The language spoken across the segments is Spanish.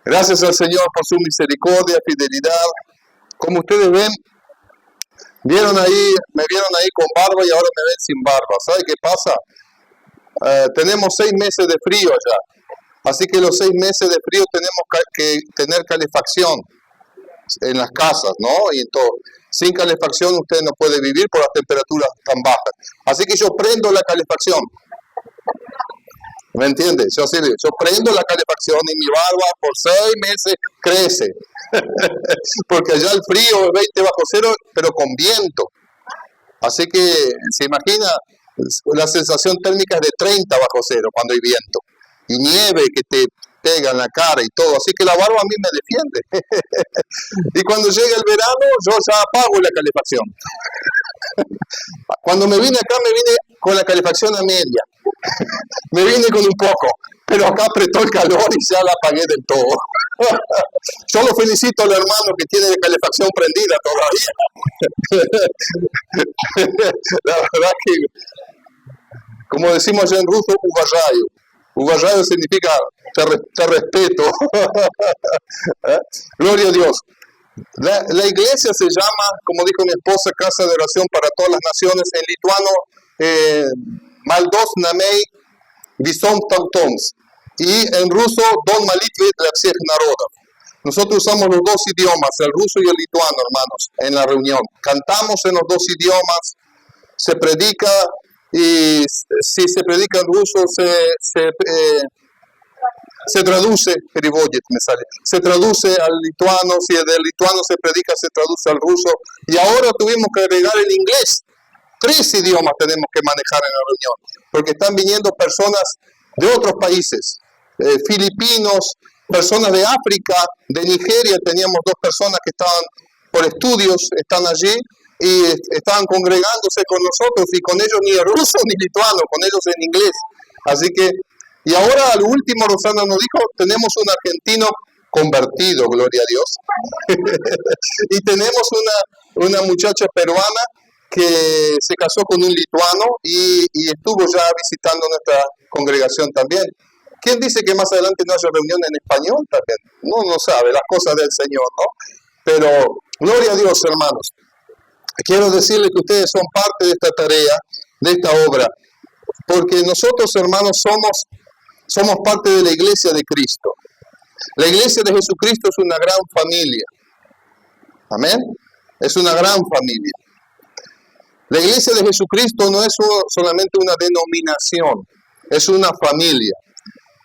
Gracias al Señor por su misericordia, fidelidad. Como ustedes ven, me vieron ahí con barba y ahora me ven sin barba. ¿Sabe qué pasa? Tenemos 6 meses de frío allá. Así que los 6 meses de frío tenemos que tener calefacción en las casas, ¿no? Y en todo. Sin calefacción usted no puede vivir por las temperaturas tan bajas. Así que yo prendo la calefacción. ¿Me entiendes? Yo prendo la calefacción y mi barba por 6 meses crece. Porque allá el frío es 20 bajo cero, pero con viento. Así que se imagina, la sensación térmica es de 30 bajo cero cuando hay viento. Y nieve que te pega en la cara y todo. Así que la barba a mí me defiende. Y cuando llega el verano, yo ya apago la calefacción. Cuando me vine acá, me vine con la calefacción a media. Me vine con un poco, pero acá apretó el calor y ya la apagué del todo. Yo lo felicito al hermano que tiene la calefacción prendida todavía. La verdad que, como decimos allá en ruso, uvallayo. Uvallayo significa te respeto. Gloria a Dios. La iglesia se llama, como dijo mi esposa, Casa de Oración para todas las Naciones, en lituano, Maldos Namei Visom Tautoms, y en ruso Don Malitvit Lepsech Narodov. Nosotros usamos los dos idiomas, el ruso y el lituano, hermanos, en la reunión. Cantamos en los dos idiomas, se predica, y si se predica en ruso, se traduce, se traduce al lituano, si del lituano se predica, se traduce al ruso, y ahora tuvimos que agregar el inglés. 3 idiomas tenemos que manejar en la reunión, porque están viniendo personas de otros países, filipinos, personas de África, de Nigeria. Teníamos 2 personas que estaban por estudios, están allí y estaban congregándose con nosotros, y con ellos ni ruso ni lituano, con ellos en inglés. Así que, y ahora al último Rosana nos dijo, tenemos un argentino convertido, gloria a Dios. Y tenemos una muchacha peruana que se casó con un lituano y estuvo ya visitando nuestra congregación también. ¿Quién dice que más adelante no haya reunión en español también? No sabe las cosas del Señor, ¿no? Pero, gloria a Dios, hermanos. Quiero decirles que ustedes son parte de esta tarea, de esta obra, porque nosotros, hermanos, somos parte de la iglesia de Cristo. La iglesia de Jesucristo es una gran familia. Amén. Es una gran familia. La iglesia de Jesucristo no es solamente una denominación, es una familia.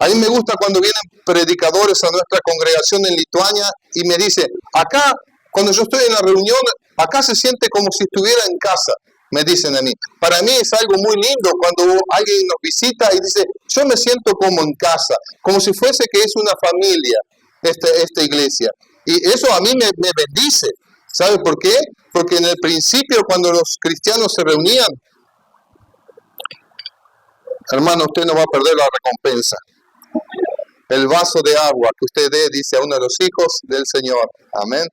A mí me gusta cuando vienen predicadores a nuestra congregación en Lituania y me dicen, acá, cuando yo estoy en la reunión, acá se siente como si estuviera en casa, me dicen a mí. Para mí es algo muy lindo cuando alguien nos visita y dice, yo me siento como en casa, como si fuese que es una familia esta iglesia. Y eso a mí me bendice. ¿Sabe por qué? Porque en el principio, cuando los cristianos se reunían, hermano, usted no va a perder la recompensa. El vaso de agua que usted dé, dice a uno de los hijos del Señor. Amén.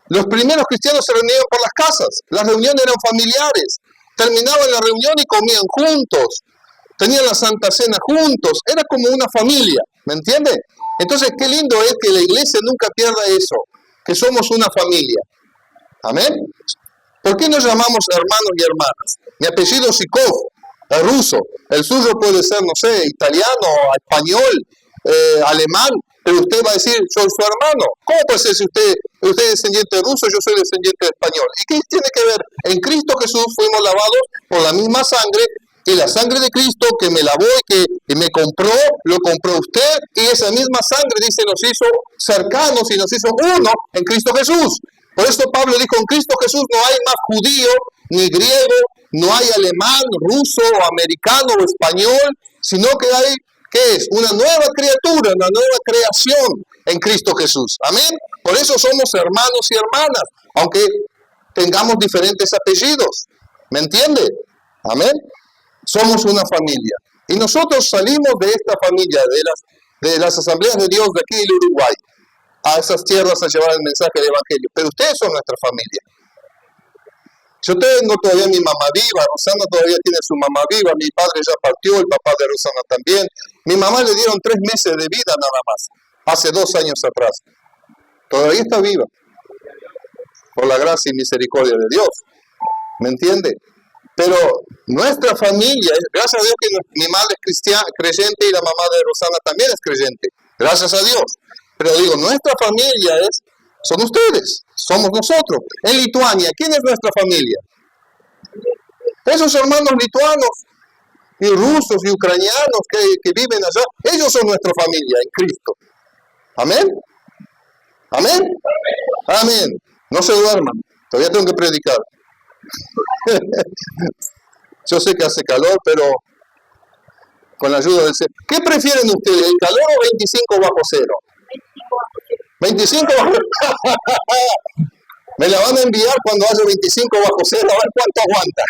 Los primeros cristianos se reunían por las casas. Las reuniones eran familiares. Terminaban la reunión y comían juntos. Tenían la Santa Cena juntos. Era como una familia. ¿Me entiende? Entonces, qué lindo es que la iglesia nunca pierda eso. Que somos una familia. Amén. ¿Por qué nos llamamos hermanos y hermanas? Mi apellido es Sikov, es ruso. El suyo puede ser, no sé, italiano, español, alemán. Pero usted va a decir, soy su hermano. ¿Cómo puede ser si usted es descendiente ruso, yo soy descendiente español? ¿Y qué tiene que ver? En Cristo Jesús fuimos lavados por la misma sangre, y la sangre de Cristo que me lavó y me compró, lo compró usted, y esa misma sangre, dice, nos hizo cercanos y nos hizo uno en Cristo Jesús. Por eso Pablo dijo, en Cristo Jesús no hay más judío ni griego, no hay alemán, ruso, americano o español, sino que hay, ¿qué es? Una nueva criatura, una nueva creación en Cristo Jesús. Amén. Por eso somos hermanos y hermanas, aunque tengamos diferentes apellidos. ¿Me entiende? Amén. Somos una familia. Y nosotros salimos de esta familia, de las asambleas de Dios de aquí del Uruguay, a esas tierras a llevar el mensaje del Evangelio. Pero ustedes son nuestra familia. Yo tengo todavía mi mamá viva, Rosana todavía tiene su mamá viva, mi padre ya partió, el papá de Rosana también. Mi mamá le dieron 3 meses de vida nada más, hace 2 años atrás. Todavía está viva, por la gracia y misericordia de Dios. ¿Me entiende? Pero nuestra familia, gracias a Dios que mi madre es cristiana, creyente, y la mamá de Rosana también es creyente. Gracias a Dios. Pero digo, nuestra familia son ustedes, somos nosotros. En Lituania, ¿quién es nuestra familia? Esos hermanos lituanos y rusos y ucranianos que viven allá, ellos son nuestra familia en Cristo. Amén. Amén. Amén. No se duerman, todavía tengo que predicar. Yo sé que hace calor, pero con la ayuda del Señor. ¿Qué prefieren ustedes, el calor o 25 bajo cero? 25 bajo cero. Me la van a enviar cuando haya 25 bajo cero, a ver cuánto aguanta.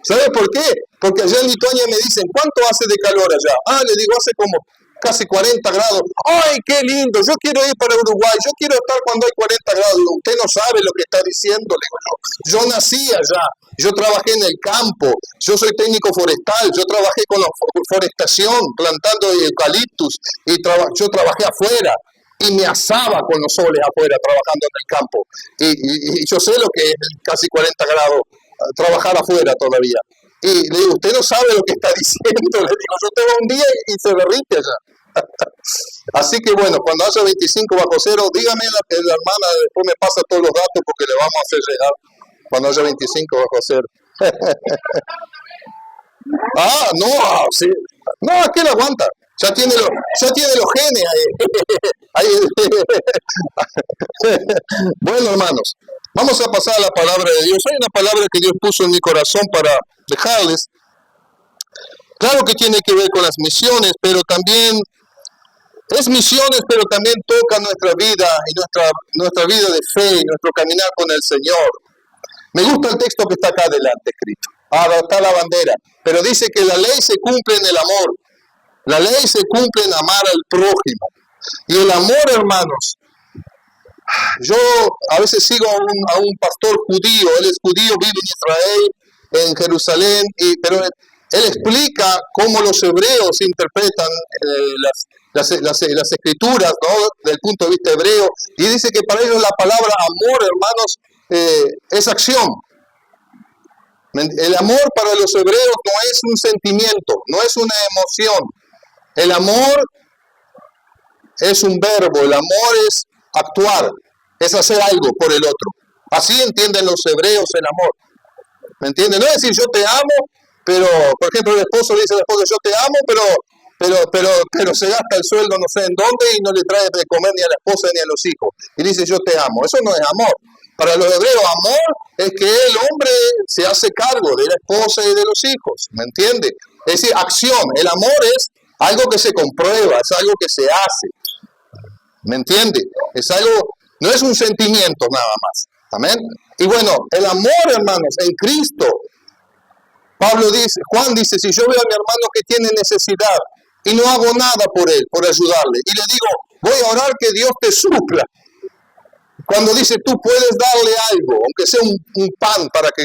¿Sabe por qué? Porque allá en Lituania me dicen, ¿cuánto hace de calor allá? Le digo, hace como casi 40 grados. ¡Ay, qué lindo! Yo quiero ir para Uruguay, yo quiero estar cuando hay 40 grados. Usted no sabe lo que está diciendo, le digo yo. Yo nací allá, yo trabajé en el campo, yo soy técnico forestal, yo trabajé con la forestación, plantando eucaliptus, y yo trabajé afuera. Y me asaba con los soles afuera trabajando en el campo. Y yo sé lo que es casi 40 grados, trabajar afuera todavía. Y le digo, usted no sabe lo que está diciendo. Le digo, yo tengo un día y se derrite allá. Así que bueno, cuando haya 25 bajo cero, dígame la hermana, después me pasa todos los datos porque le vamos a hacer llegar cuando haya 25 bajo cero. No, sí. No, aquel aguanta. Ya tiene los genes ahí. Bueno, hermanos, vamos a pasar a la palabra de Dios. Hay una palabra que Dios puso en mi corazón para dejarles. Claro que tiene que ver con las misiones, pero también es misiones, pero también toca nuestra vida y nuestra vida de fe y nuestro caminar con el Señor. Me gusta el texto que está acá adelante escrito. Está la bandera, pero dice que la ley se cumple en el amor. La ley se cumple en amar al prójimo. Y el amor, hermanos, yo a veces sigo a un pastor judío, él es judío, vive en Israel, en Jerusalén, pero él explica cómo los hebreos interpretan las escrituras, ¿no? Desde el punto de vista hebreo, y dice que para ellos la palabra amor, hermanos, es acción. El amor para los hebreos no es un sentimiento, no es una emoción. El amor es un verbo, el amor es actuar, es hacer algo por el otro. Así entienden los hebreos el amor. ¿Me entienden? No es decir yo te amo, pero, por ejemplo, el esposo le dice a la esposa yo te amo, pero se gasta el sueldo no sé en dónde y no le trae de comer ni a la esposa ni a los hijos. Y dice yo te amo. Eso no es amor. Para los hebreos, amor es que el hombre se hace cargo de la esposa y de los hijos. ¿Me entiende? Es decir, acción. El amor es algo que se comprueba, es algo que se hace. ¿Me entiende? Es algo, no es un sentimiento nada más. Amén. Y bueno, el amor, hermanos, en Cristo. Juan dice, si yo veo a mi hermano que tiene necesidad y no hago nada por él, por ayudarle, y le digo, voy a orar que Dios te supla. Cuando dice, tú puedes darle algo, aunque sea un pan para que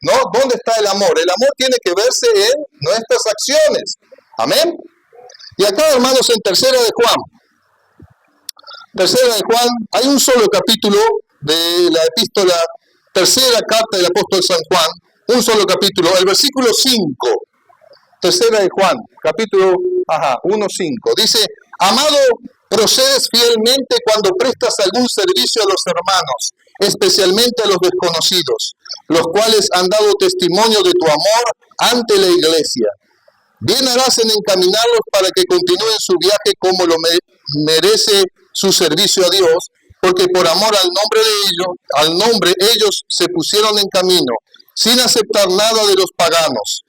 ¿no? ¿Dónde está el amor? El amor tiene que verse en nuestras acciones. Amén. Y acá, hermanos, en Tercera de Juan, hay un solo capítulo de la epístola, tercera carta del apóstol San Juan, un solo capítulo, el versículo 5, Tercera de Juan, capítulo 1:5, dice, amado, procedes fielmente cuando prestas algún servicio a los hermanos, especialmente a los desconocidos, los cuales han dado testimonio de tu amor ante la iglesia. Bien harás en encaminarlos para que continúen su viaje como lo merece su servicio a Dios, porque por amor al nombre ellos se pusieron en camino, sin aceptar nada de los paganos.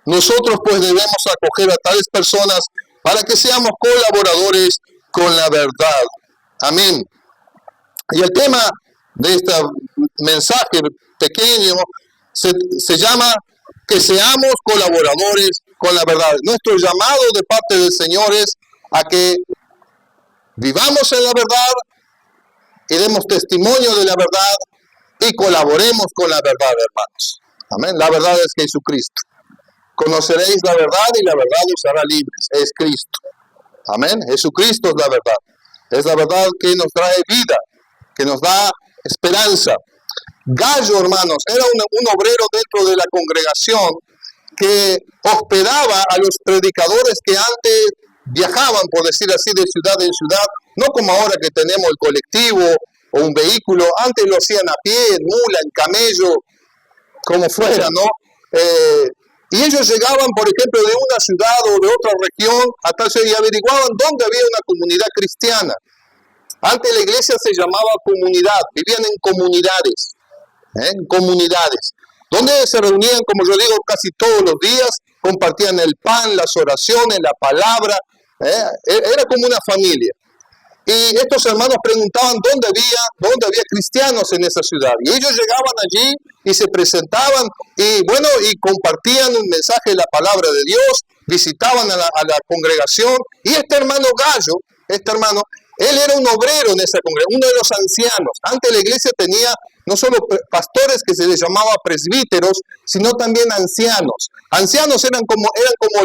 Nosotros pues debemos acoger a tales personas para que seamos colaboradores con la verdad. Amén. Y el tema de este mensaje pequeño se llama que seamos colaboradores con la verdad. Nuestro llamado de parte del Señor es a que vivamos en la verdad y demos testimonio de la verdad y colaboremos con la verdad, hermanos. Amén. La verdad es Jesucristo. Conoceréis la verdad y la verdad os hará libres. Es Cristo. Amén. Jesucristo es la verdad. Es la verdad que nos trae vida, que nos da esperanza. Gallo, hermanos, era un obrero dentro de la congregación que hospedaba a los predicadores que antes viajaban, por decir así, de ciudad en ciudad, no como ahora que tenemos el colectivo o un vehículo. Antes lo hacían a pie, en mula, en camello, como fuera, ¿no? Y ellos llegaban, por ejemplo, de una ciudad o de otra región, y averiguaban dónde había una comunidad cristiana. Antes la iglesia se llamaba comunidad, vivían en comunidades, donde se reunían, como yo digo, casi todos los días, compartían el pan, las oraciones, la palabra, era como una familia. Y estos hermanos preguntaban dónde había cristianos en esa ciudad. Y ellos llegaban allí y se presentaban y compartían un mensaje de la palabra de Dios, visitaban a la congregación. Y este hermano Gallo, él era un obrero en esa congregación, uno de los ancianos. Antes la iglesia tenía no solo pastores que se les llamaba presbíteros, sino también ancianos. Ancianos eran como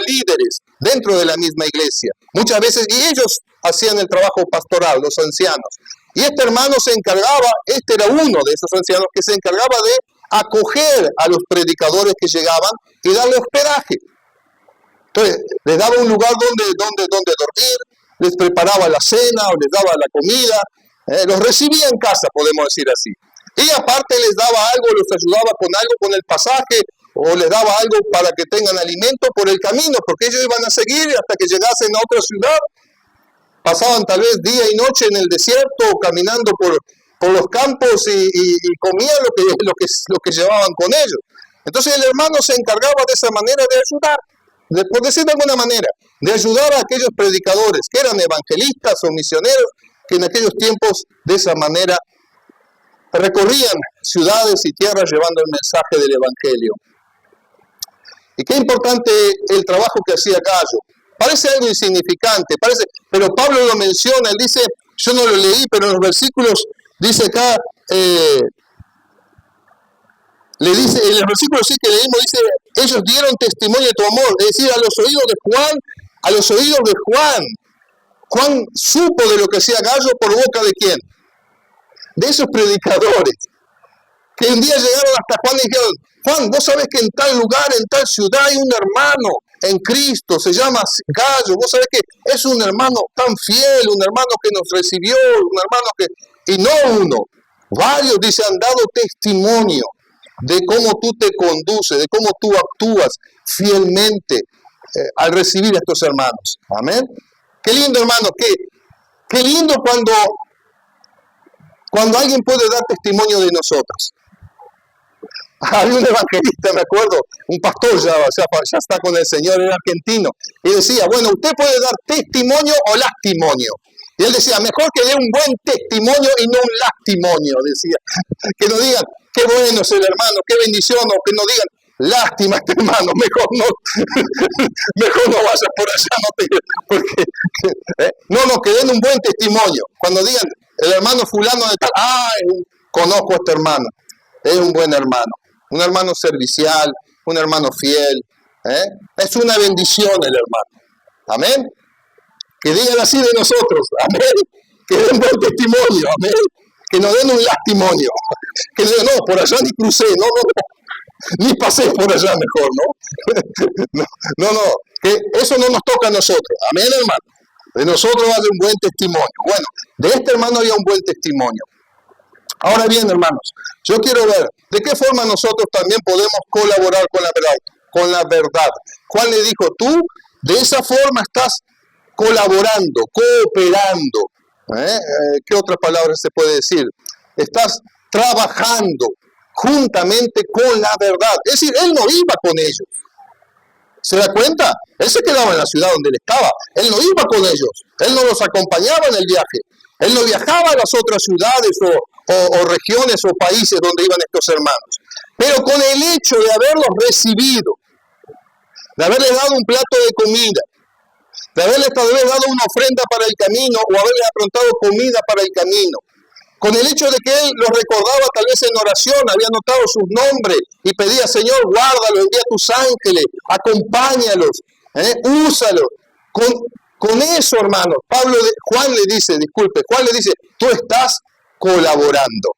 líderes dentro de la misma iglesia. Muchas veces, y ellos hacían el trabajo pastoral, los ancianos. Y este hermano era uno de esos ancianos que se encargaba de acoger a los predicadores que llegaban y darle hospedaje. Entonces, les daba un lugar donde dormir, les preparaba la cena o les daba la comida, los recibía en casa, podemos decir así. Y aparte les daba algo, los ayudaba con algo, con el pasaje, o les daba algo para que tengan alimento por el camino, porque ellos iban a seguir hasta que llegasen a otra ciudad. Pasaban tal vez día y noche en el desierto, caminando por los campos y comían lo que llevaban con ellos. Entonces el hermano se encargaba de esa manera de ayudar, por decir de alguna manera, de ayudar a aquellos predicadores que eran evangelistas o misioneros, que en aquellos tiempos de esa manera recorrían ciudades y tierras llevando el mensaje del Evangelio. Y qué importante el trabajo que hacía Gallo. Parece algo insignificante, pero Pablo lo menciona, él dice, yo no lo leí, pero en los versículos dice acá, en el versículo sí que leímos, dice, ellos dieron testimonio de tu amor, es decir, a los oídos de Juan supo de lo que hacía Gallo por boca de quién, de esos predicadores, que un día llegaron hasta Juan y dijeron, Juan, vos sabés que en tal lugar, en tal ciudad hay un hermano en Cristo, se llama Gallo, vos sabés que es un hermano tan fiel, un hermano que nos recibió, un hermano que, y no uno, varios, dice, han dado testimonio de cómo tú te conduces, de cómo tú actúas fielmente al recibir a estos hermanos. Amén. Qué lindo, hermano, qué lindo cuando alguien puede dar testimonio de nosotros. Había un evangelista, me acuerdo, un pastor ya está con el Señor, era argentino, y decía, bueno, usted puede dar testimonio o lastimonio. Y él decía, mejor que dé un buen testimonio y no un lastimonio, decía. Que no digan, qué bueno es el hermano, qué bendición, o que no digan, lástima este hermano, mejor no vayas por allá, que den un buen testimonio. Cuando digan, el hermano fulano de tal, conozco a este hermano, es un buen hermano. Un hermano servicial, un hermano fiel. Es una bendición el hermano. Amén. Que digan así de nosotros. Amén. Que den buen testimonio. Amén. Que nos den un lastimonio. Que digan, no, por allá ni crucé. No. Ni pasé por allá mejor, ¿no? No. Que eso no nos toca a nosotros. Amén, hermano. De nosotros va a haber un buen testimonio. Bueno, de este hermano había un buen testimonio. Ahora bien, hermanos, yo quiero ver de qué forma nosotros también podemos colaborar con la verdad. Juan le dijo, tú de esa forma estás colaborando, cooperando. ¿Qué otra palabra se puede decir? Estás trabajando juntamente con la verdad. Es decir, él no iba con ellos. ¿Se da cuenta? Él se quedaba en la ciudad donde él estaba. Él no iba con ellos. Él no los acompañaba en el viaje. Él no viajaba a las otras ciudades o regiones o países donde iban estos hermanos. Pero con el hecho de haberlos recibido, de haberles dado un plato de comida, de haberles tal vez dado una ofrenda para el camino o haberles aprontado comida para el camino, Con el hecho de que él los recordaba tal vez en oración, había anotado sus nombres y pedía, Señor, guárdalos, envía tus ángeles, acompáñalos, úsalos. Con eso, hermanos, Juan le dice, tú estás colaborando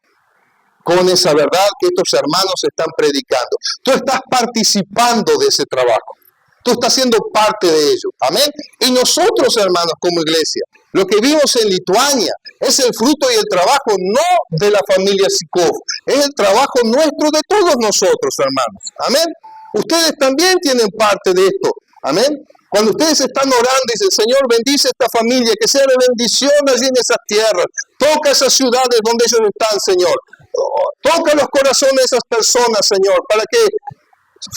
con esa verdad que estos hermanos están predicando. Tú estás participando de ese trabajo. Tú estás siendo parte de ello. Amén. Y nosotros, hermanos, como iglesia, lo que vimos en Lituania es el fruto y el trabajo no de la familia Sikov, es el trabajo nuestro de todos nosotros, hermanos. Amén. Ustedes también tienen parte de esto. Amén. Cuando ustedes están orando, dicen, Señor, bendice esta familia, que sea de bendición allí en esas tierras. Toca esas ciudades donde ellos están, Señor. Toca los corazones de esas personas, Señor, para que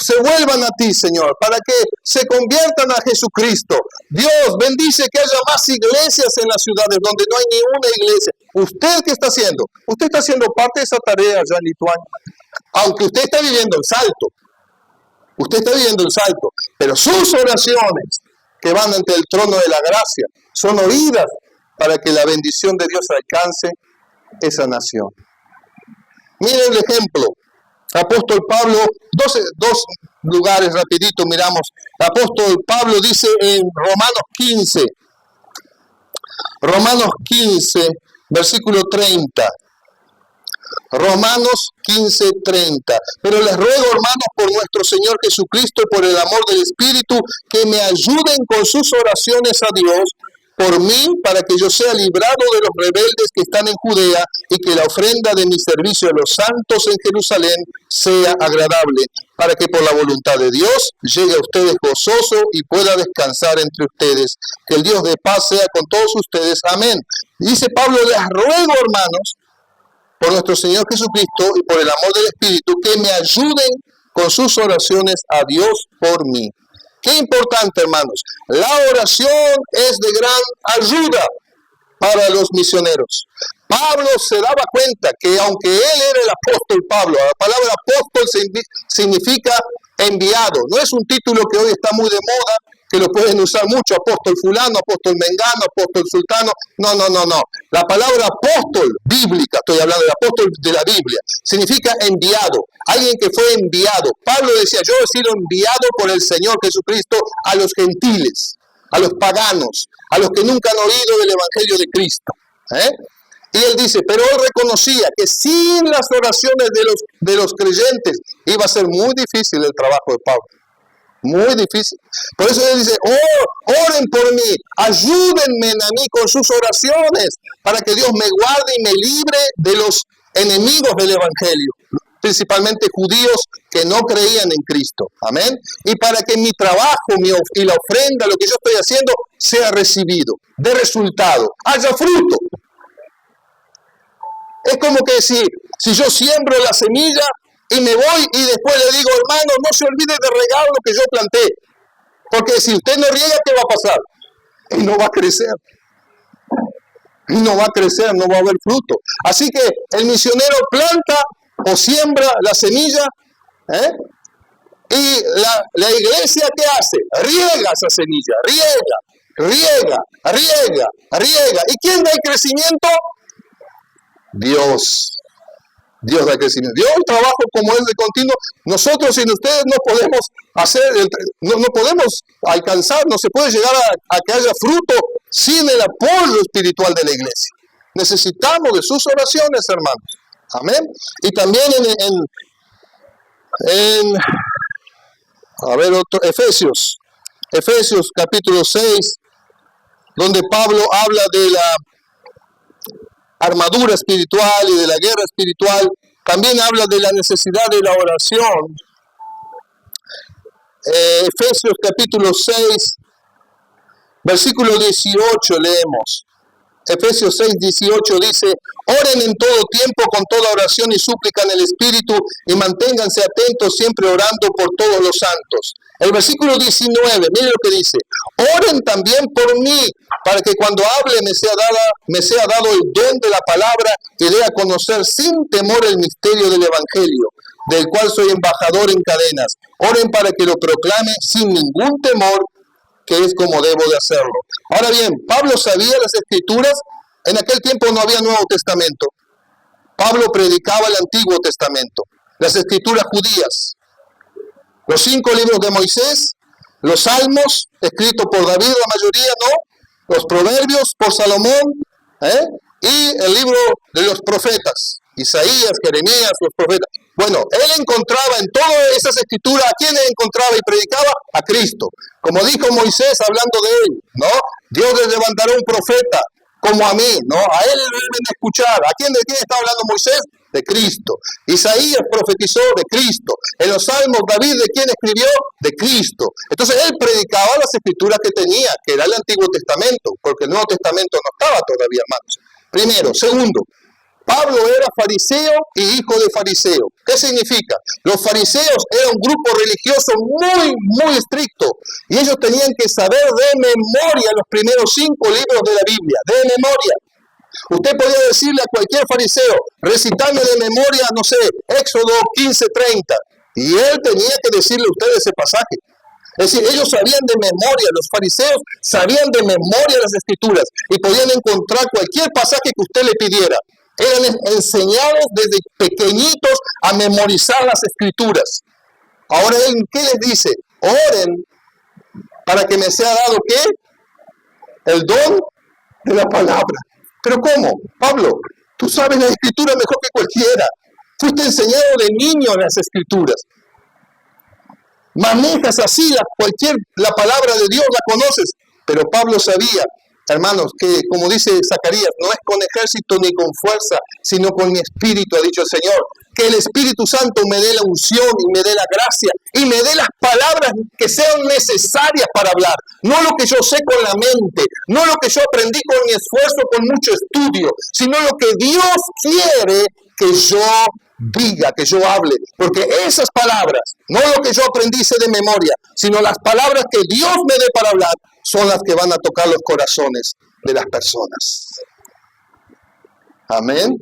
se vuelvan a ti, Señor, para que se conviertan a Jesucristo. Dios, bendice que haya más iglesias en las ciudades donde no hay ni una iglesia. ¿Usted qué está haciendo? Usted está haciendo parte de esa tarea allá en Lituania. Aunque usted está viviendo el salto. Usted está viviendo el salto. Pero sus oraciones que van ante el trono de la gracia son oídas para que la bendición de Dios alcance esa nación. Miren el ejemplo. Apóstol Pablo, dos lugares rapidito miramos. Apóstol Pablo dice en Romanos 15, versículo 30. Romanos 15, 30. Pero les ruego, hermanos, por nuestro Señor Jesucristo y por el amor del Espíritu, que me ayuden con sus oraciones a Dios por mí, para que yo sea librado de los rebeldes que están en Judea y que la ofrenda de mi servicio a los santos en Jerusalén sea agradable, para que por la voluntad de Dios llegue a ustedes gozoso y pueda descansar entre ustedes. Que el Dios de paz sea con todos ustedes. Amén. Dice Pablo, les ruego, hermanos, por nuestro Señor Jesucristo y por el amor del Espíritu, que me ayuden con sus oraciones a Dios por mí. Qué importante, hermanos. La oración es de gran ayuda para los misioneros. Pablo se daba cuenta que aunque él era el apóstol Pablo, la palabra apóstol significa enviado. No es un título que hoy está muy de moda, que lo pueden usar mucho, apóstol fulano, apóstol mengano, apóstol sultano. No. La palabra apóstol bíblica, estoy hablando del apóstol de la Biblia, significa enviado, alguien que fue enviado. Pablo decía, yo he sido enviado por el Señor Jesucristo a los gentiles, a los paganos, a los que nunca han oído del Evangelio de Cristo. Y él dice, pero él reconocía que sin las oraciones de los creyentes iba a ser muy difícil el trabajo de Pablo. Muy difícil. Por eso él dice, oren por mí, ayúdenme a mí con sus oraciones, para que Dios me guarde y me libre de los enemigos del Evangelio, principalmente judíos que no creían en Cristo. Amén. Y para que mi trabajo y la ofrenda, lo que yo estoy haciendo, sea recibido, de resultado, haya fruto. Es como que si yo siembro la semilla y me voy y después le digo, hermano, no se olvide de regar lo que yo planté. Porque si usted no riega, ¿qué va a pasar? Y no va a crecer. Y no va a crecer, no va a haber fruto. Así que el misionero planta o siembra la semilla, y la iglesia, ¿qué hace? Riega esa semilla, riega. ¿Y quién da el crecimiento? Dios da crecimiento. Dios trabajo como es de continuo. Nosotros sin ustedes no podemos no podemos alcanzar, no se puede llegar a que haya fruto sin el apoyo espiritual de la iglesia. Necesitamos de sus oraciones, hermanos. Amén. Y también Efesios capítulo 6, donde Pablo habla de la armadura espiritual y de la guerra espiritual, también habla de la necesidad de la oración. Efesios capítulo 6, versículo 18 leemos. Efesios 6, 18 dice, oren en todo tiempo con toda oración y súplica en el Espíritu y manténganse atentos siempre orando por todos los santos. El versículo 19, mire lo que dice, oren también por mí, para que cuando hable me sea dado el don de la palabra y dé a conocer sin temor el misterio del Evangelio, del cual soy embajador en cadenas. Oren para que lo proclame sin ningún temor, que es como debo de hacerlo. Ahora bien, Pablo sabía las Escrituras. En aquel tiempo no había Nuevo Testamento. Pablo predicaba el Antiguo Testamento, las escrituras judías, los 5 libros de Moisés, los Salmos, escritos por David, la mayoría, ¿no? Los Proverbios por Salomón, y el libro de los profetas, Isaías, Jeremías, los profetas. Bueno, él encontraba en todas esas escrituras, ¿a quién encontraba y predicaba? A Cristo. Como dijo Moisés hablando de él, ¿no? Dios les levantará un profeta como a mí, ¿no? A él le deben escuchar. ¿De quién está hablando Moisés? De Cristo. Isaías profetizó de Cristo. En los Salmos, David, ¿de quién escribió? De Cristo. Entonces él predicaba las escrituras que tenía, que era el Antiguo Testamento, porque el Nuevo Testamento no estaba todavía, hermanos. Primero. Segundo, Pablo era fariseo y hijo de fariseo. ¿Qué significa? Los fariseos eran un grupo religioso muy estricto, y ellos tenían que saber de memoria los primeros 5 libros de la Biblia, de memoria. Usted podía decirle a cualquier fariseo, recitame de memoria, no sé, Éxodo 15:30, y él tenía que decirle a usted ese pasaje. Es decir, ellos sabían de memoria, los fariseos sabían de memoria las escrituras, y podían encontrar cualquier pasaje que usted le pidiera. Eran enseñados desde pequeñitos a memorizar las escrituras. Ahora, ¿qué les dice? Oren para que me sea dado, ¿qué? El don de la palabra. ¿Pero cómo? Pablo, tú sabes la escritura mejor que cualquiera. Fuiste enseñado de niño en las escrituras. Manejas así la palabra de Dios, la conoces. Pero Pablo sabía, hermanos, que como dice Zacarías, no es con ejército ni con fuerza, sino con mi espíritu, ha dicho el Señor. Que el Espíritu Santo me dé la unción y me dé la gracia y me dé las palabras que sean necesarias para hablar. No lo que yo sé con la mente, no lo que yo aprendí con mi esfuerzo, con mucho estudio, sino lo que Dios quiere que yo diga, que yo hable. Porque esas palabras, no lo que yo aprendí sé de memoria, sino las palabras que Dios me dé para hablar, son las que van a tocar los corazones de las personas. Amén.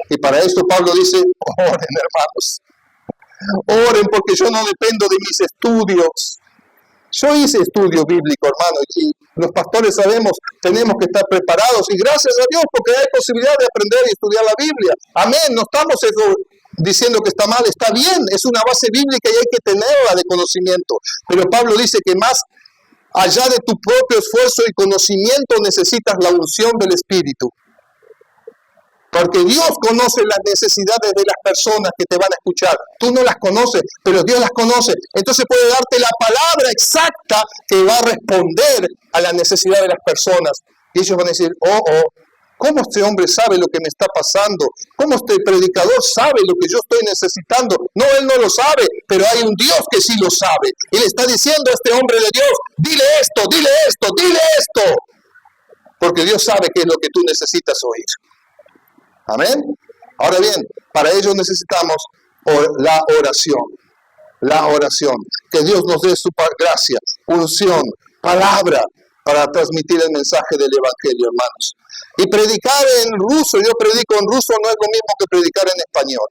Y para esto Pablo dice, oren, hermanos. Oren, porque yo no dependo de mis estudios. Yo hice estudio bíblico, hermano, y los pastores sabemos, tenemos que estar preparados. Y gracias a Dios, porque hay posibilidad de aprender y estudiar la Biblia. Amén. No estamos diciendo que está mal, está bien. Es una base bíblica y hay que tenerla de conocimiento. Pero Pablo dice que más allá de tu propio esfuerzo y conocimiento necesitas la unción del Espíritu. Porque Dios conoce las necesidades de las personas que te van a escuchar. Tú no las conoces, pero Dios las conoce. Entonces puede darte la palabra exacta que va a responder a la necesidad de las personas. Y ellos van a decir, ¿cómo este hombre sabe lo que me está pasando? ¿Cómo este predicador sabe lo que yo estoy necesitando? No, él no lo sabe, pero hay un Dios que sí lo sabe. Y le está diciendo a este hombre de Dios, dile esto, dile esto, dile esto. Porque Dios sabe qué es lo que tú necesitas oír. Amén. Ahora bien, para ello necesitamos la oración. La oración. Que Dios nos dé su gracia, unción, palabra para transmitir el mensaje del Evangelio, hermanos. Y predicar en ruso, yo predico en ruso, no es lo mismo que predicar en español.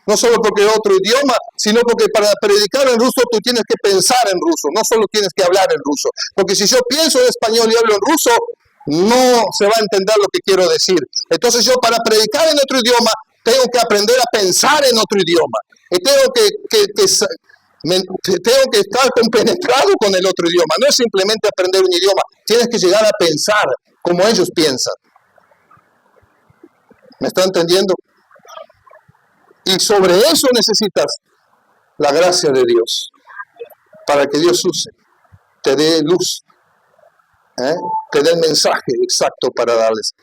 No solo porque es otro idioma, sino porque para predicar en ruso tú tienes que pensar en ruso, no solo tienes que hablar en ruso. Porque si yo pienso en español y hablo en ruso, no se va a entender lo que quiero decir. Entonces yo para predicar en otro idioma tengo que aprender a pensar en otro idioma. Y tengo que estar compenetrado con el otro idioma. No es simplemente aprender un idioma. Tienes que llegar a pensar como ellos piensan. ¿Me está entendiendo? Y sobre eso necesitas la gracia de Dios. Para que Dios use, te dé luz. Te dé el mensaje exacto para darles.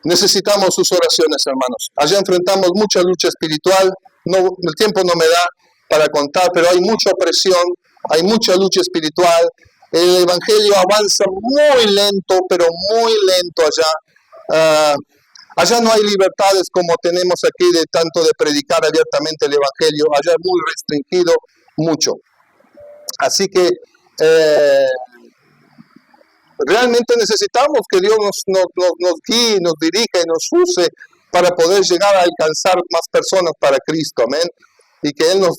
Necesitamos sus oraciones, hermanos. Allá enfrentamos mucha lucha espiritual. El tiempo no me da para contar, pero hay mucha opresión, hay mucha lucha espiritual. El Evangelio avanza muy lento, pero muy lento allá. Allá no hay libertades como tenemos aquí de tanto de predicar abiertamente el Evangelio. Allá es muy restringido, mucho. Así que realmente necesitamos que Dios nos guíe, nos dirija y nos use para poder llegar a alcanzar más personas para Cristo, amén. Y que Él nos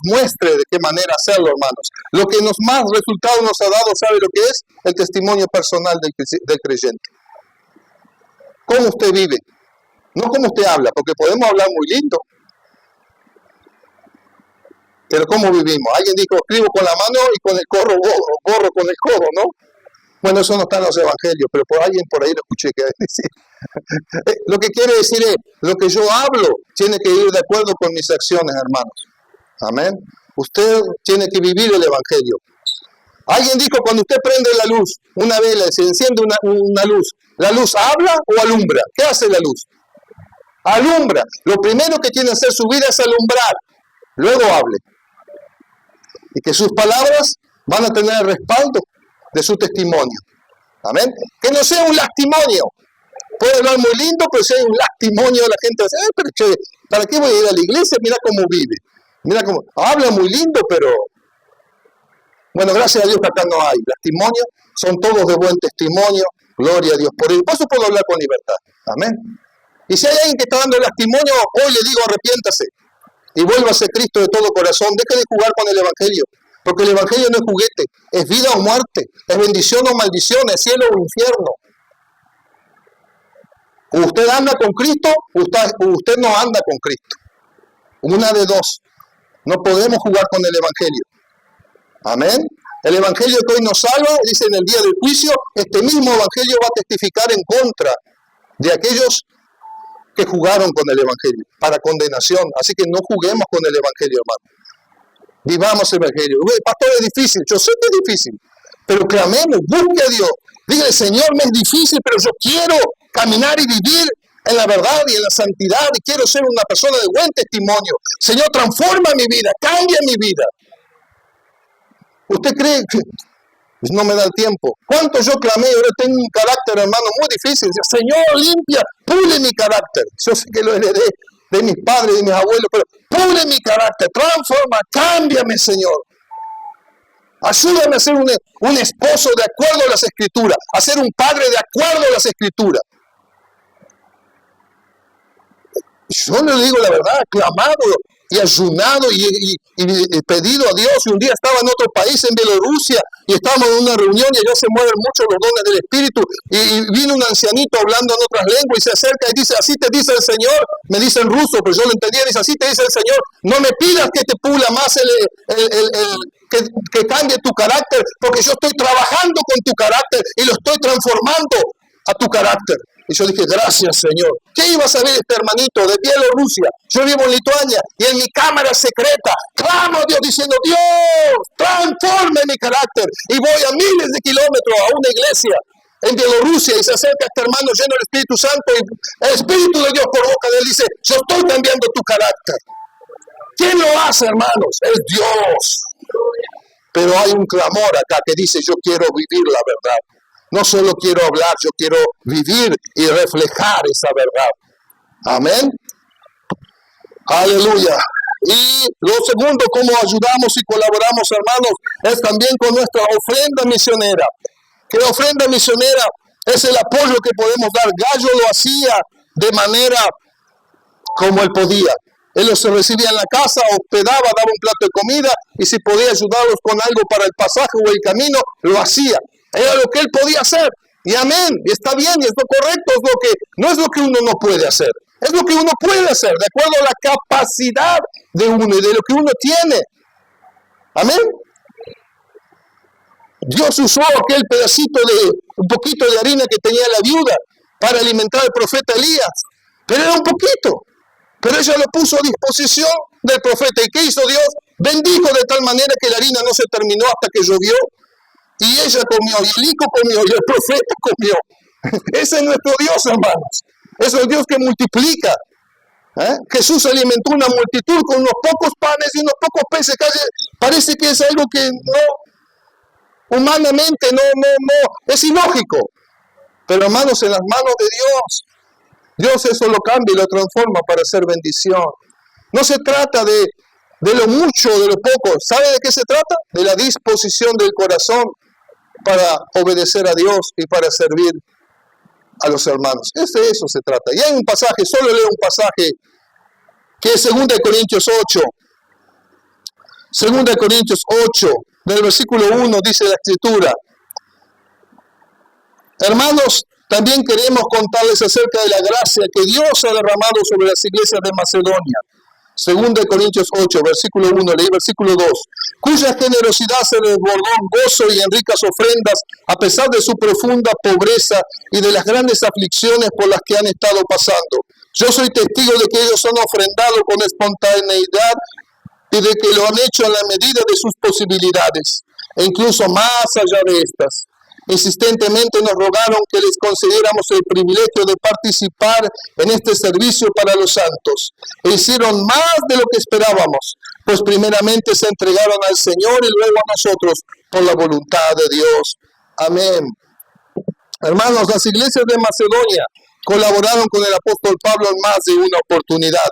muestre de qué manera hacerlo, hermanos. Lo que más resultados nos ha dado, ¿sabe lo que es? El testimonio personal del creyente. ¿Cómo usted vive? No como usted habla, porque podemos hablar muy lindo, pero ¿cómo vivimos? Alguien dijo, escribo con la mano y con el corro borro con el codo, ¿no? Bueno, eso no está en los evangelios, pero por alguien por ahí lo escuché que decir. Lo que quiere decir es, lo que yo hablo tiene que ir de acuerdo con mis acciones, hermanos. Amén. Usted tiene que vivir el evangelio. Alguien dijo, cuando usted prende la luz, una vela, se enciende una luz, ¿la luz habla o alumbra? ¿Qué hace la luz? Alumbra. Lo primero que tiene que hacer su vida es alumbrar. Luego hable. Y que sus palabras van a tener el respaldo de su testimonio. Amén. Que no sea un lastimonio. Puede hablar muy lindo, pero si hay un lastimonio, la gente dice, pero che, ¿para qué voy a ir a la iglesia? Mira cómo vive. Mira cómo habla muy lindo, pero bueno, gracias a Dios que acá no hay lastimonio. Son todos de buen testimonio. Gloria a Dios. Por eso puedo hablar con libertad. Amén. Y si hay alguien que está dando lastimonio, hoy le digo arrepiéntase y vuélvase a Cristo de todo corazón. Deje de jugar con el evangelio. Porque el evangelio no es juguete, es vida o muerte, es bendición o maldición, es cielo o infierno. Usted anda con Cristo, usted no anda con Cristo. Una de dos. No podemos jugar con el evangelio. Amén. El evangelio que hoy nos salva, dice en el día del juicio, este mismo evangelio va a testificar en contra de aquellos que jugaron con el evangelio, para condenación. Así que no juguemos con el evangelio, hermano. Vivamos el evangelio. Pastor, es difícil. Yo sé que es difícil. Pero clamemos, busque a Dios. Dígale, Señor, me es difícil, pero yo quiero caminar y vivir en la verdad y en la santidad. Y quiero ser una persona de buen testimonio. Señor, transforma mi vida, cambia mi vida. ¿Usted cree que no me da el tiempo? ¿Cuánto yo clamé? Ahora tengo un carácter, hermano, muy difícil. Señor, limpia, pule mi carácter. Yo sé que lo heredé de mis padres, de mis abuelos, pero pule mi carácter, transforma, cámbiame, Señor. Ayúdame a ser un esposo de acuerdo a las Escrituras, a ser un padre de acuerdo a las Escrituras. Yo le digo la verdad, clamado y ayunado y pedido a Dios. Y un día estaba en otro país, en Bielorrusia, y estábamos en una reunión y allá se mueven mucho los dones del Espíritu. Y vino un ancianito hablando en otras lenguas y se acerca y dice, así te dice el Señor. Me dice en ruso, pero yo lo entendía. Dice, así te dice el Señor, no me pidas que te pula más que cambie tu carácter, porque yo estoy trabajando con tu carácter y lo estoy transformando a tu carácter. Y yo dije, gracias, Señor. ¿Qué iba a saber este hermanito de Bielorrusia? Yo vivo en Lituania y en mi cámara secreta clamo a Dios diciendo, Dios, transforme mi carácter. Y voy a miles de kilómetros a una iglesia en Bielorrusia y se acerca este hermano lleno del Espíritu Santo y el Espíritu de Dios por boca de él dice, yo estoy cambiando tu carácter. ¿Quién lo hace, hermanos? Es Dios. Pero hay un clamor acá que dice, yo quiero vivir la verdad. No solo quiero hablar, yo quiero vivir y reflejar esa verdad. Amén. Aleluya. Y lo segundo, cómo ayudamos y colaboramos, hermanos, es también con nuestra ofrenda misionera. Que la ofrenda misionera es el apoyo que podemos dar. Gallo lo hacía de manera como él podía. Él los recibía en la casa, hospedaba, daba un plato de comida y si podía ayudarlos con algo para el pasaje o el camino, lo hacía. Era lo que él podía hacer. Y amén. Y está bien, y es lo correcto. No es lo que uno no puede hacer. Es lo que uno puede hacer, de acuerdo a la capacidad de uno y de lo que uno tiene. Amén. Dios usó aquel un poquito de harina que tenía la viuda para alimentar al profeta Elías. Pero era un poquito. Pero ella lo puso a disposición del profeta. ¿Y qué hizo Dios? Bendijo de tal manera que la harina no se terminó hasta que llovió. Y ella comió, y el hijo comió, y el profeta comió. Ese es nuestro Dios, hermanos. Es el Dios que multiplica. Jesús alimentó una multitud con unos pocos panes y unos pocos peces. Parece que es algo que no, humanamente no, es ilógico. Pero hermanos, en las manos de Dios, Dios eso lo cambia y lo transforma para hacer bendición. No se trata de lo mucho, de lo poco. ¿Sabe de qué se trata? De la disposición del corazón para obedecer a Dios y para servir a los hermanos. De eso se trata. Y hay un pasaje, solo leo un pasaje, que es 2 Corintios 8. 2 Corintios 8, del versículo 1, dice la Escritura. Hermanos, También queremos contarles acerca de la gracia que Dios ha derramado sobre las iglesias de Macedonia. 2 Corintios 8, versículo 1, leí versículo 2, cuya generosidad se desbordó en gozo y en ricas ofrendas, a pesar de su profunda pobreza y de las grandes aflicciones por las que han estado pasando. Yo soy testigo de que ellos han ofrendado con espontaneidad y de que lo han hecho a la medida de sus posibilidades, e incluso más allá de estas. Insistentemente nos rogaron que les concediéramos el privilegio de participar en este servicio para los santos. E hicieron más de lo que esperábamos, pues primeramente se entregaron al Señor y luego a nosotros por la voluntad de Dios. Amén. Hermanos, las iglesias de Macedonia colaboraron con el apóstol Pablo en más de una oportunidad.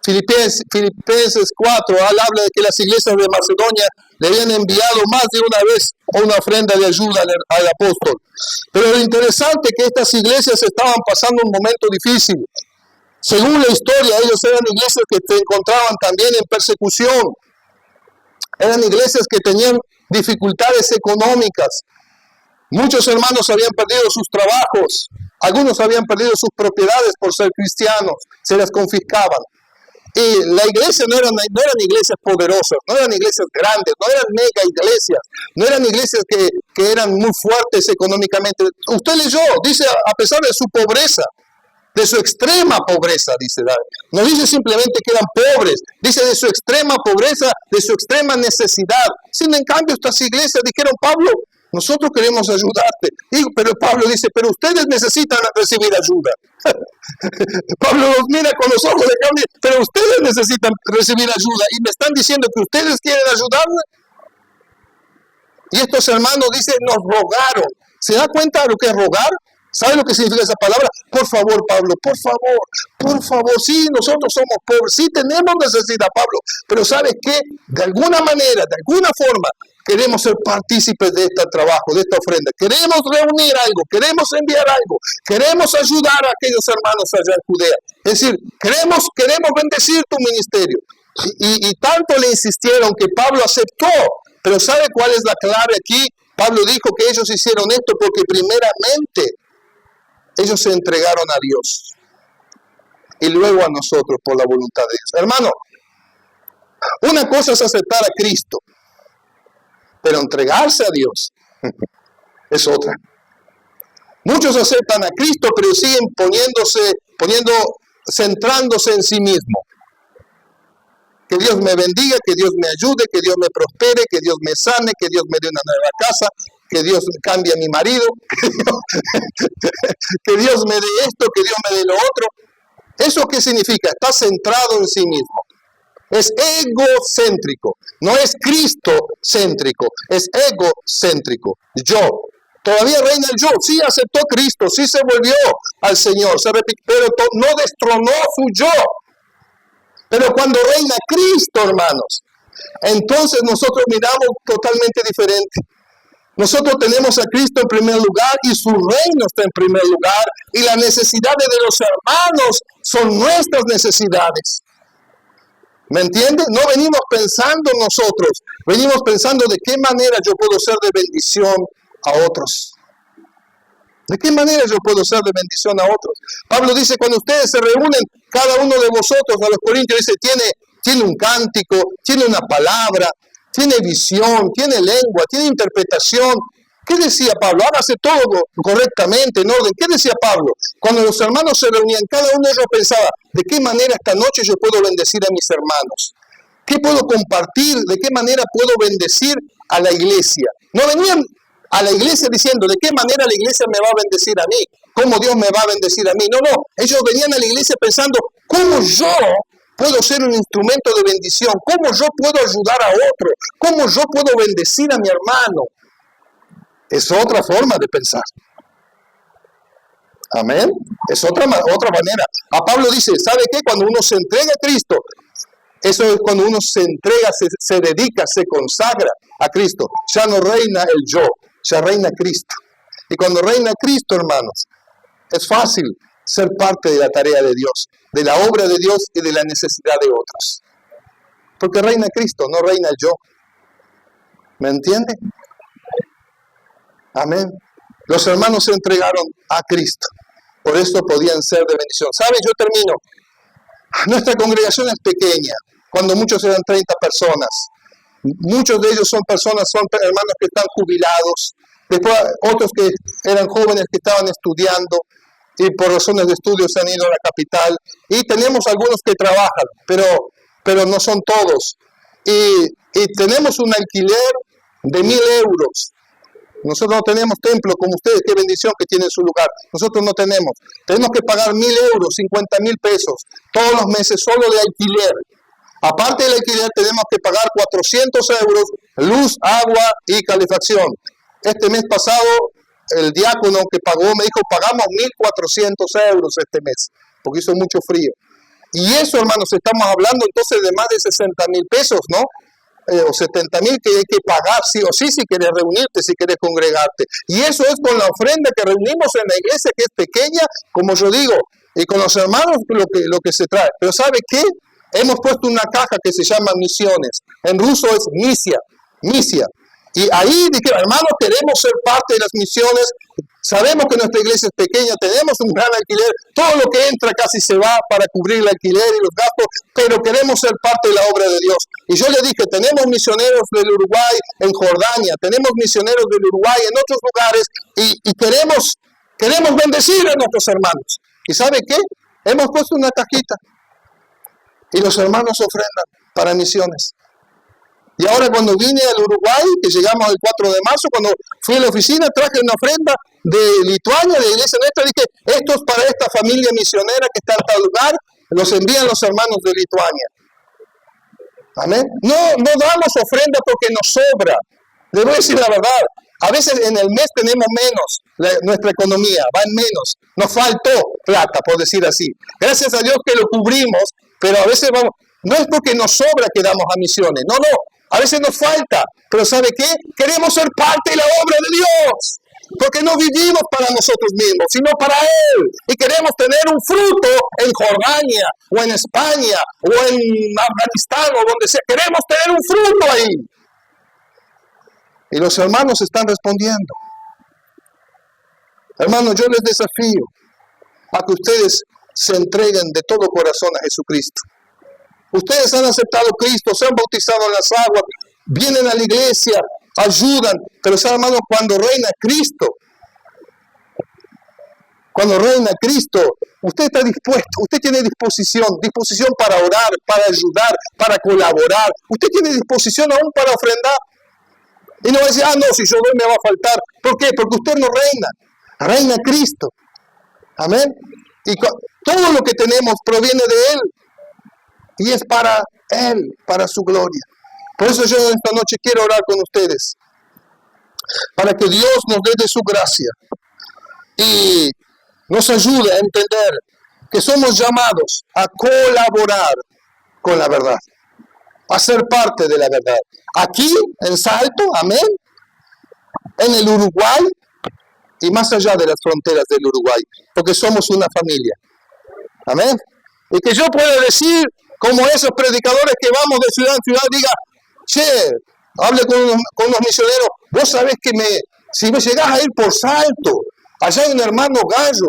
Filipenses 4 habla de que las iglesias de Macedonia le habían enviado más de una vez una ofrenda de ayuda al apóstol. Pero lo interesante es que estas iglesias estaban pasando un momento difícil. Según la historia, ellos eran iglesias que se encontraban también en persecución. Eran iglesias que tenían dificultades económicas. Muchos hermanos habían perdido sus trabajos. Algunos habían perdido sus propiedades por ser cristianos. Se las confiscaban. Y la iglesia no eran iglesias poderosas, no eran iglesias grandes, no eran mega iglesias, no eran iglesias que eran muy fuertes económicamente. Usted leyó, dice, a pesar de su pobreza, de su extrema pobreza, dice. No dice simplemente que eran pobres, dice de su extrema pobreza, de su extrema necesidad. Sin en cambio, estas iglesias dijeron, Pablo, nosotros queremos ayudarte. Pero Pablo dice, pero ustedes necesitan recibir ayuda. Pablo los mira con los ojos de carne, pero ustedes necesitan recibir ayuda. Y me están diciendo que ustedes quieren ayudarme. Y estos hermanos dicen, nos rogaron. ¿Se da cuenta de lo que es rogar? ¿Sabe lo que significa esa palabra? Por favor, Pablo, por favor, sí, nosotros somos pobres, sí tenemos necesidad, Pablo, pero ¿sabes qué? De alguna manera, de alguna forma, queremos ser partícipes de este trabajo, de esta ofrenda. Queremos reunir algo, queremos enviar algo, queremos ayudar a aquellos hermanos allá en Judea. Es decir, queremos bendecir tu ministerio. Y tanto le insistieron que Pablo aceptó, pero ¿sabe cuál es la clave aquí? Pablo dijo que ellos hicieron esto porque primeramente ellos se entregaron a Dios y luego a nosotros por la voluntad de Dios. Hermano, una cosa es aceptar a Cristo, pero entregarse a Dios es otra. Muchos aceptan a Cristo, pero siguen centrándose en sí mismo. Que Dios me bendiga, que Dios me ayude, que Dios me prospere, que Dios me sane, que Dios me dé una nueva casa, que Dios cambie a mi marido, que Dios me dé esto, que Dios me dé lo otro. ¿Eso qué significa? Está centrado en sí mismo. Es egocéntrico, no es cristocéntrico, es egocéntrico. Yo. Todavía reina el yo, sí aceptó Cristo, sí se volvió al Señor, pero no destronó su yo. Pero cuando reina Cristo, hermanos, entonces nosotros miramos totalmente diferente. Nosotros tenemos a Cristo en primer lugar y su reino está en primer lugar. Y las necesidades de los hermanos son nuestras necesidades. ¿Me entiende? No venimos pensando nosotros, venimos pensando de qué manera yo puedo ser de bendición a otros. ¿De qué manera yo puedo ser de bendición a otros? Pablo dice, cuando ustedes se reúnen, cada uno de vosotros, a los corintios, dice, tiene un cántico, tiene una palabra, tiene visión, tiene lengua, tiene interpretación. ¿Qué decía Pablo? Hágase todo correctamente, en orden. ¿Qué decía Pablo? Cuando los hermanos se reunían, cada uno de ellos pensaba, ¿de qué manera esta noche yo puedo bendecir a mis hermanos? ¿Qué puedo compartir? ¿De qué manera puedo bendecir a la iglesia? No venían a la iglesia diciendo, ¿de qué manera la iglesia me va a bendecir a mí? ¿Cómo Dios me va a bendecir a mí? No. Ellos venían a la iglesia pensando, ¿cómo yo puedo ser un instrumento de bendición? ¿Cómo yo puedo ayudar a otro? ¿Cómo yo puedo bendecir a mi hermano? Es otra forma de pensar. Amén. Es otra manera. A Pablo dice, ¿sabe qué? Cuando uno se entrega a Cristo, eso es cuando uno se entrega, se dedica, se consagra a Cristo. Ya no reina el yo, ya reina Cristo. Y cuando reina Cristo, hermanos, es fácil ser parte de la tarea de Dios, de la obra de Dios y de la necesidad de otros. Porque reina Cristo, no reina el yo. ¿Me entiende? Amén. Los hermanos se entregaron a Cristo. Por esto podían ser de bendición. ¿Saben? Yo termino. Nuestra congregación es pequeña, cuando muchos eran 30 personas. Muchos de ellos son hermanos que están jubilados. Después otros que eran jóvenes que estaban estudiando y por razones de estudio se han ido a la capital. Y tenemos algunos que trabajan, pero no son todos. Y tenemos un alquiler de 1.000 euros. Nosotros no tenemos templo como ustedes, qué bendición que tienen su lugar. Nosotros no tenemos. Tenemos que pagar 1.000 euros, 50.000 pesos, todos los meses solo de alquiler. Aparte del alquiler tenemos que pagar 400 euros, luz, agua y calefacción. Este mes pasado el diácono que pagó me dijo, pagamos 1.400 euros este mes, porque hizo mucho frío. Y eso, hermanos, estamos hablando entonces de más de 60.000 pesos, ¿no? O 70.000 que hay que pagar sí o sí si quieres reunirte, si quieres congregarte. Y eso es con la ofrenda que reunimos en la iglesia, que es pequeña, como yo digo, y con los hermanos lo que se trae. Pero ¿sabe qué? Hemos puesto una caja que se llama misiones. En ruso es misia. Y ahí dije, hermanos, queremos ser parte de las misiones. Sabemos que nuestra iglesia es pequeña, tenemos un gran alquiler, todo lo que entra casi se va para cubrir el alquiler y los gastos, pero queremos ser parte de la obra de Dios. Y yo le dije, tenemos misioneros del Uruguay en Jordania, tenemos misioneros del Uruguay en otros lugares y queremos bendecir a nuestros hermanos. ¿Y sabe qué? Hemos puesto una cajita y los hermanos ofrendan para misiones. Y ahora cuando vine al Uruguay, que llegamos el 4 de marzo, cuando fui a la oficina, traje una ofrenda de Lituania, de la iglesia nuestra, dije, esto es para esta familia misionera que está en tal lugar, los envían los hermanos de Lituania. Amén. No damos ofrenda porque nos sobra. Les voy a decir la verdad, a veces en el mes tenemos menos, nuestra economía va en menos, nos faltó plata, por decir así. Gracias a Dios que lo cubrimos, pero a veces vamos, no es porque nos sobra que damos a misiones, no. A veces nos falta, pero ¿sabe qué? Queremos ser parte de la obra de Dios, porque no vivimos para nosotros mismos, sino para Él. Y queremos tener un fruto en Jordania, o en España, o en Afganistán, o donde sea. Queremos tener un fruto ahí. Y los hermanos están respondiendo. Hermanos, yo les desafío a que ustedes se entreguen de todo corazón a Jesucristo. Ustedes han aceptado a Cristo, se han bautizado en las aguas, vienen a la iglesia, ayudan. Pero, hermanos, cuando reina Cristo, usted está dispuesto, usted tiene disposición para orar, para ayudar, para colaborar. Usted tiene disposición aún para ofrendar. Y no va a decir, no, si yo doy me va a faltar. ¿Por qué? Porque usted no reina Cristo. Amén. Y todo lo que tenemos proviene de Él. Y es para Él, para su gloria. Por eso yo esta noche quiero orar con ustedes. Para que Dios nos dé de su gracia. Y nos ayude a entender que somos llamados a colaborar con la verdad. A ser parte de la verdad. Aquí, en Salto, amén. En el Uruguay. Y más allá de las fronteras del Uruguay. Porque somos una familia. Amén. Y que yo pueda decir, como esos predicadores que vamos de ciudad en ciudad, diga, hable con los misioneros, vos sabés que si me llegás a ir por Salto, allá hay un hermano Gallo,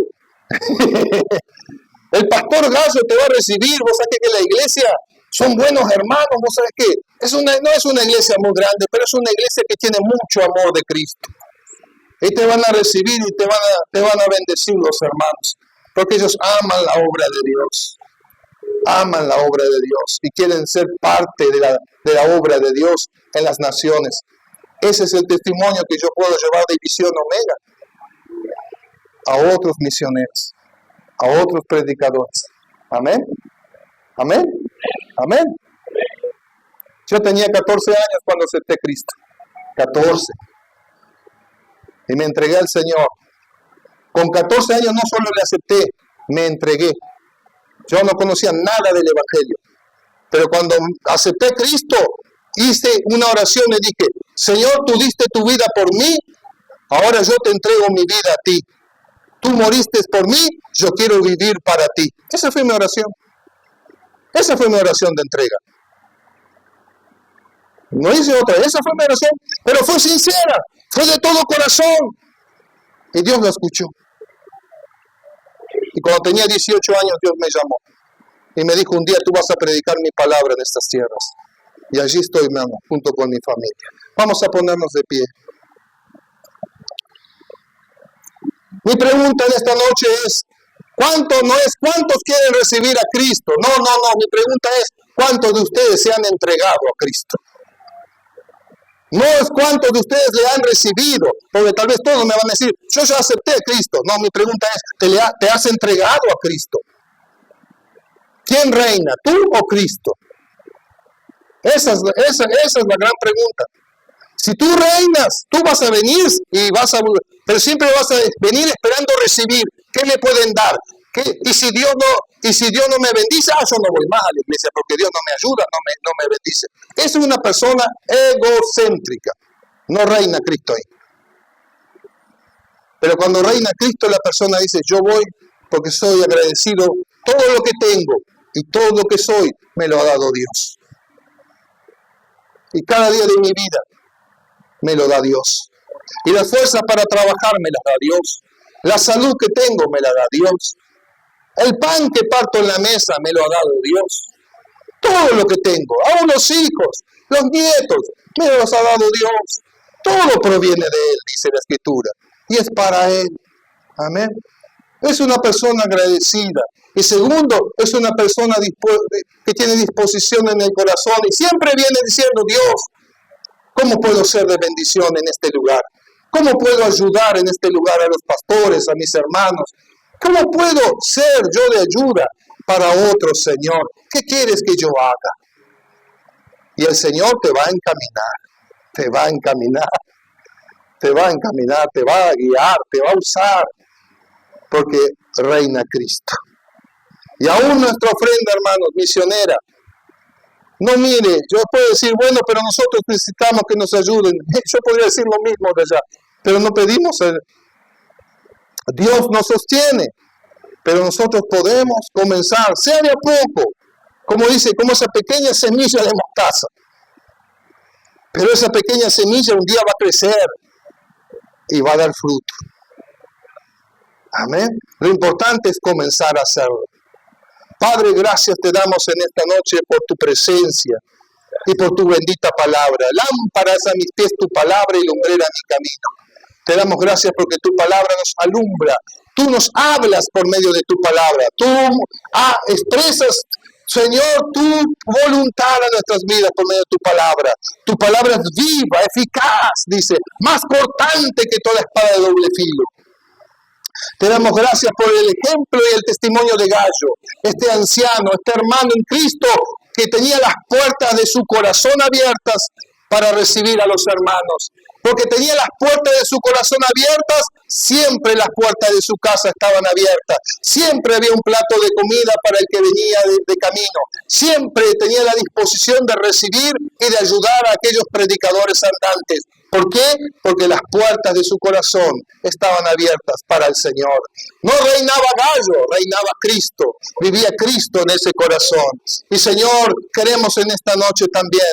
el pastor Gallo te va a recibir, vos sabés que la iglesia son buenos hermanos, vos sabés que no es una iglesia muy grande, pero es una iglesia que tiene mucho amor de Cristo. Y te van a recibir y te van a bendecir los hermanos, porque ellos aman la obra de Dios. Aman la obra de Dios y quieren ser parte de la obra de Dios en las naciones. Ese es el testimonio que yo puedo llevar de Visión Omega a otros misioneros, a otros predicadores. Amén. Amén. Amén. Yo tenía 14 años cuando acepté a Cristo. 14. Y me entregué al Señor. Con 14 años no solo le acepté, me entregué. Yo no conocía nada del Evangelio. Pero cuando acepté a Cristo, hice una oración y dije, Señor, tú diste tu vida por mí, ahora yo te entrego mi vida a ti. Tú moriste por mí, yo quiero vivir para ti. Esa fue mi oración. Esa fue mi oración de entrega. No hice otra, esa fue mi oración, pero fue sincera, fue de todo corazón. Y Dios lo escuchó. Y cuando tenía 18 años, Dios me llamó. Y me dijo, un día tú vas a predicar mi palabra en estas tierras. Y allí estoy, mi amor, junto con mi familia. Vamos a ponernos de pie. Mi pregunta en esta noche es, ¿cuántos quieren recibir a Cristo? No, mi pregunta es, ¿cuántos de ustedes se han entregado a Cristo? No es cuántos de ustedes le han recibido, porque tal vez todos me van a decir, yo ya acepté a Cristo. No, mi pregunta es, ¿te has entregado a Cristo? ¿Quién reina, tú o Cristo? Esa es la gran pregunta. Si tú reinas, tú vas a venir pero siempre vas a venir esperando recibir. ¿Qué me pueden dar? Y si Dios no me bendice, yo no voy más a la iglesia porque Dios no me ayuda, no me bendice. Es una persona egocéntrica. No reina Cristo ahí. Pero cuando reina Cristo, la persona dice, yo voy porque soy agradecido. Todo lo que tengo y todo lo que soy me lo ha dado Dios. Y cada día de mi vida me lo da Dios. Y las fuerzas para trabajar me las da Dios. La salud que tengo me la da Dios. El pan que parto en la mesa me lo ha dado Dios. Todo lo que tengo, aún los hijos, los nietos, me los ha dado Dios. Todo proviene de Él, dice la Escritura. Y es para Él. Amén. Es una persona agradecida. Y segundo, es una persona que tiene disposición en el corazón y siempre viene diciendo, Dios, ¿cómo puedo ser de bendición en este lugar? ¿Cómo puedo ayudar en este lugar a los pastores, a mis hermanos? ¿Cómo puedo ser yo de ayuda para otros, Señor? ¿Qué quieres que yo haga? Y el Señor te va a encaminar, te va a guiar, te va a usar, porque reina Cristo. Y aún nuestra ofrenda, hermanos, misionera, no mire, yo puedo decir, bueno, pero nosotros necesitamos que nos ayuden. Yo podría decir lo mismo de allá, pero no pedimos. Dios nos sostiene, pero nosotros podemos comenzar, sea de a poco, como dice, como esa pequeña semilla de mostaza. Pero esa pequeña semilla un día va a crecer y va a dar fruto. Amén. Lo importante es comenzar a hacerlo. Padre, gracias te damos en esta noche por tu presencia y por tu bendita palabra. Lámpara es a mis pies tu palabra y lumbrera mi camino. Te damos gracias porque tu palabra nos alumbra. Tú nos hablas por medio de tu palabra. Tú expresas, Señor, tu voluntad a nuestras vidas por medio de tu palabra. Tu palabra es viva, eficaz, dice, más cortante que toda espada de doble filo. Te damos gracias por el ejemplo y el testimonio de Gallo, este anciano, este hermano en Cristo que tenía las puertas de su corazón abiertas para recibir a los hermanos. Porque tenía las puertas de su corazón abiertas, siempre las puertas de su casa estaban abiertas. Siempre había un plato de comida para el que venía de camino. Siempre tenía la disposición de recibir y de ayudar a aquellos predicadores andantes. ¿Por qué? Porque las puertas de su corazón estaban abiertas para el Señor. No reinaba Gallo, reinaba Cristo. Vivía Cristo en ese corazón. Y Señor, queremos en esta noche también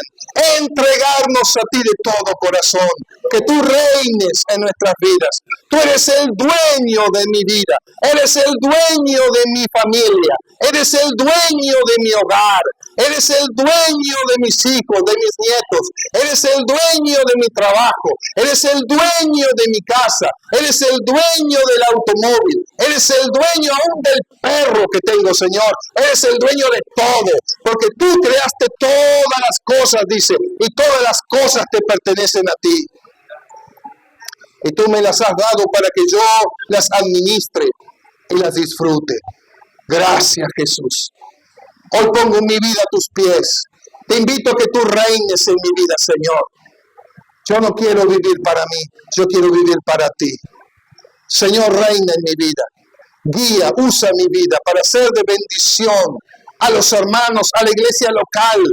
entregarnos a ti de todo corazón. Que tú reines en nuestras vidas. Tú eres el dueño de mi vida. Eres el dueño de mi familia. Eres el dueño de mi hogar. Eres el dueño de mis hijos, de mis nietos. Eres el dueño de mi trabajo. Eres el dueño de mi casa. Eres el dueño del automóvil. Eres el dueño aún del perro que tengo, Señor. Eres el dueño de todo. Porque tú creaste todas las cosas, dice. Y todas las cosas te pertenecen a ti. Y tú me las has dado para que yo las administre y las disfrute. Gracias, Jesús. Hoy pongo mi vida a tus pies. Te invito a que tú reines en mi vida, Señor. Yo no quiero vivir para mí, yo quiero vivir para ti. Señor, reina en mi vida. Guía, usa mi vida para ser de bendición a los hermanos, a la iglesia local,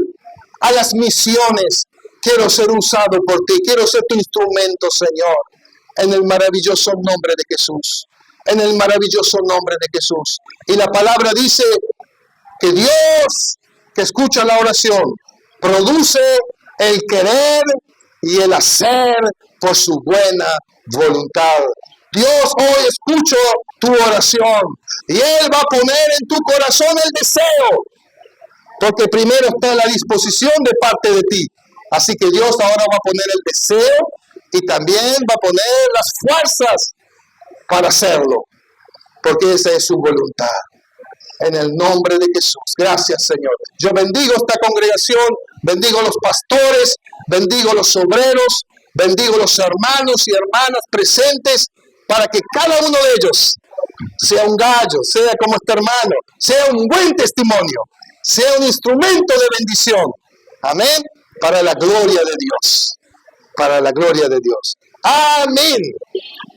a las misiones. Quiero ser usado por ti, quiero ser tu instrumento, Señor. En el maravilloso nombre de Jesús. En el maravilloso nombre de Jesús. Y la palabra dice que Dios, que escucha la oración, produce el querer y el hacer por su buena voluntad. Dios hoy escucho tu oración y Él va a poner en tu corazón el deseo, porque primero está la disposición de parte de ti. Así que Dios ahora va a poner el deseo y también va a poner las fuerzas para hacerlo, porque esa es su voluntad. En el nombre de Jesús. Gracias, Señor. Yo bendigo esta congregación, bendigo a los pastores, bendigo a los obreros, bendigo a los hermanos y hermanas presentes, para que cada uno de ellos sea un gallo, sea como este hermano, sea un buen testimonio, sea un instrumento de bendición. Amén. Para la gloria de Dios. Para la gloria de Dios. Amén.